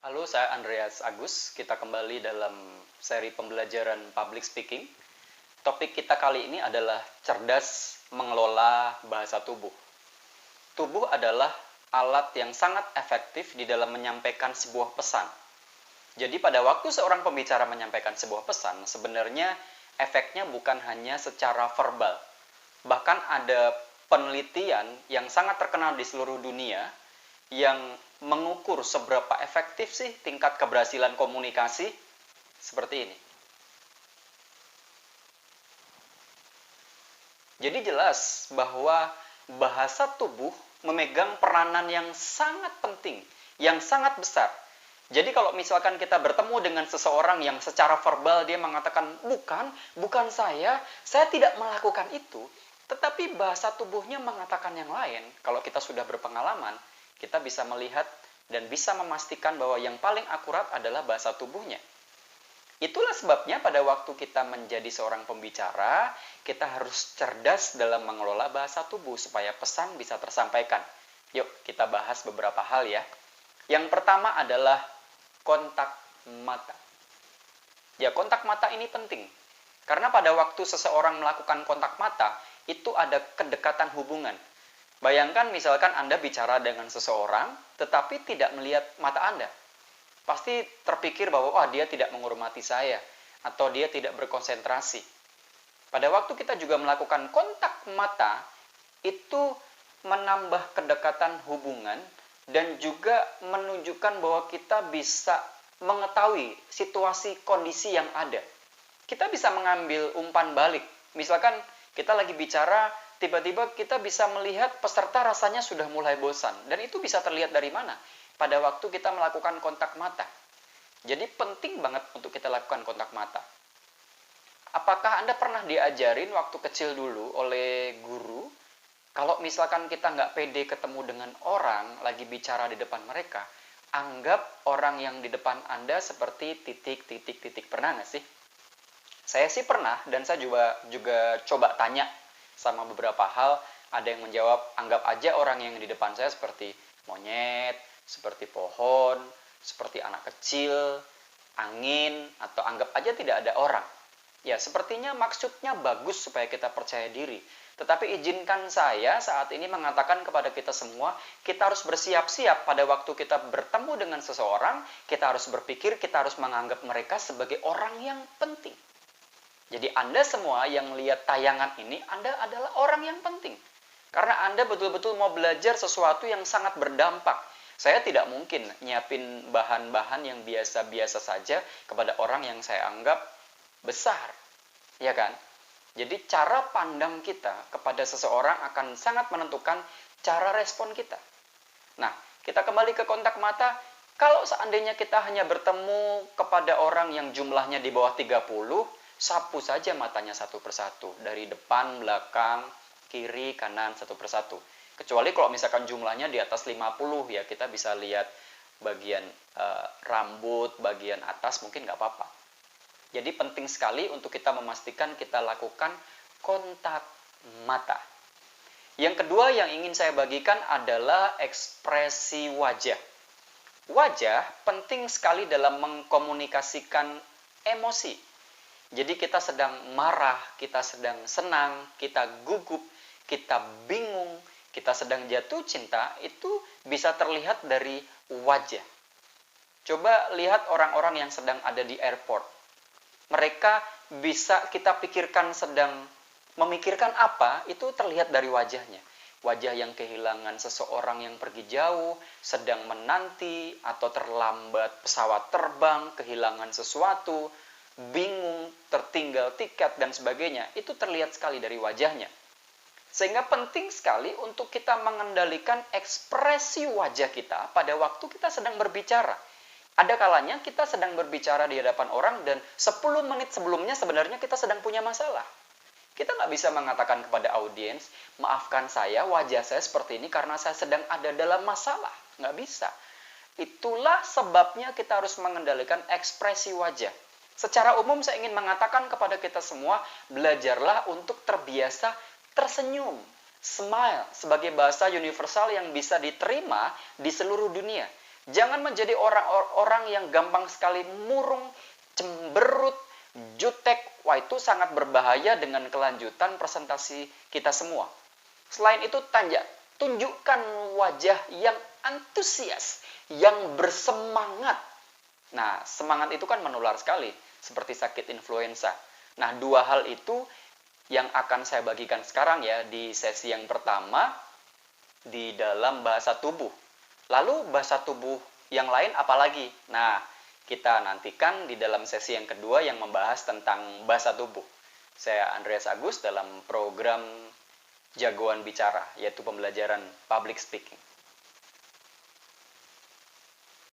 Halo, saya Andreas Agus. Kita kembali dalam seri pembelajaran public speaking. Topik kita kali ini adalah cerdas mengelola bahasa tubuh. Tubuh adalah alat yang sangat efektif di dalam menyampaikan sebuah pesan. Jadi pada waktu seorang pembicara menyampaikan sebuah pesan, sebenarnya efeknya bukan hanya secara verbal. Bahkan ada penelitian yang sangat terkenal di seluruh dunia yang mengukur seberapa efektif sih tingkat keberhasilan komunikasi seperti ini. Jadi jelas bahwa bahasa tubuh memegang peranan yang sangat penting, yang sangat besar. Jadi kalau misalkan kita bertemu dengan seseorang yang secara verbal dia mengatakan, bukan saya tidak melakukan itu. Tetapi bahasa tubuhnya mengatakan yang lain. Kalau kita sudah berpengalaman, kita bisa melihat dan bisa memastikan bahwa yang paling akurat adalah bahasa tubuhnya. Itulah sebabnya pada waktu kita menjadi seorang pembicara, kita harus cerdas dalam mengelola bahasa tubuh supaya pesan bisa tersampaikan. Yuk, kita bahas beberapa hal ya. Yang pertama adalah kontak mata. Ya, kontak mata ini penting. Karena pada waktu seseorang melakukan kontak mata, itu ada kedekatan hubungan. Bayangkan misalkan Anda bicara dengan seseorang, tetapi tidak melihat mata Anda. Pasti terpikir bahwa dia tidak menghormati saya, atau dia tidak berkonsentrasi. Pada waktu kita juga melakukan kontak mata, itu menambah kedekatan hubungan, dan juga menunjukkan bahwa kita bisa mengetahui situasi kondisi yang ada. Kita bisa mengambil umpan balik. Misalkan kita lagi bicara, tiba-tiba kita bisa melihat peserta rasanya sudah mulai bosan. Dan itu bisa terlihat dari mana? Pada waktu kita melakukan kontak mata. Jadi penting banget untuk kita lakukan kontak mata. Apakah Anda pernah diajarin waktu kecil dulu oleh guru, kalau misalkan kita nggak pede ketemu dengan orang, lagi bicara di depan mereka, anggap orang yang di depan Anda seperti titik. Pernah nggak sih? Saya sih pernah, dan saya juga coba tanya sama beberapa hal. Ada yang menjawab, anggap aja orang yang di depan saya seperti monyet, seperti pohon, seperti anak kecil, angin, atau anggap aja tidak ada orang. Ya, sepertinya maksudnya bagus supaya kita percaya diri. Tetapi izinkan saya saat ini mengatakan kepada kita semua, kita harus bersiap-siap pada waktu kita bertemu dengan seseorang, kita harus berpikir, kita harus menganggap mereka sebagai orang yang penting. Jadi Anda semua yang lihat tayangan ini, Anda adalah orang yang penting. Karena Anda betul-betul mau belajar sesuatu yang sangat berdampak. Saya tidak mungkin nyiapin bahan-bahan yang biasa-biasa saja kepada orang yang saya anggap besar. Ya kan? Jadi cara pandang kita kepada seseorang akan sangat menentukan cara respon kita. Nah, kita kembali ke kontak mata. Kalau seandainya kita hanya bertemu kepada orang yang jumlahnya di bawah 30, sapu saja matanya satu persatu. Dari depan, belakang, kiri, kanan, satu persatu. Kecuali kalau misalkan jumlahnya di atas 50, ya kita bisa lihat bagian rambut, bagian atas mungkin nggak apa-apa. Jadi penting sekali untuk kita memastikan kita lakukan kontak mata. Yang kedua yang ingin saya bagikan adalah ekspresi wajah. Wajah penting sekali dalam mengkomunikasikan emosi. Jadi kita sedang marah, kita sedang senang, kita gugup, kita bingung, kita sedang jatuh cinta, itu bisa terlihat dari wajah. Coba lihat orang-orang yang sedang ada di airport. Mereka bisa kita pikirkan sedang memikirkan apa, itu terlihat dari wajahnya. Wajah yang kehilangan seseorang yang pergi jauh, sedang menanti, atau terlambat pesawat terbang, kehilangan sesuatu, bingung, tertinggal tiket, dan sebagainya. Itu terlihat sekali dari wajahnya. Sehingga penting sekali untuk kita mengendalikan ekspresi wajah kita pada waktu kita sedang berbicara. Ada kalanya kita sedang berbicara di hadapan orang dan 10 menit sebelumnya sebenarnya kita sedang punya masalah. Kita nggak bisa mengatakan kepada audiens, maafkan saya, wajah saya seperti ini karena saya sedang ada dalam masalah. Nggak bisa. Itulah sebabnya kita harus mengendalikan ekspresi wajah. Secara umum saya ingin mengatakan kepada kita semua, belajarlah untuk terbiasa tersenyum. Smile sebagai bahasa universal yang bisa diterima di seluruh dunia. Jangan menjadi orang yang gampang sekali murung, cemberut, jutek. Wah, itu sangat berbahaya dengan kelanjutan presentasi kita semua. Selain itu, tunjukkan wajah yang antusias, yang bersemangat. Nah, semangat itu kan menular sekali, seperti sakit influenza. Nah, dua hal itu yang akan saya bagikan sekarang ya di sesi yang pertama di dalam bahasa tubuh. Lalu bahasa tubuh yang lain apalagi? Nah, kita nantikan di dalam sesi yang kedua yang membahas tentang bahasa tubuh. Saya Andreas Agus dalam program Jagoan Bicara, yaitu pembelajaran public speaking.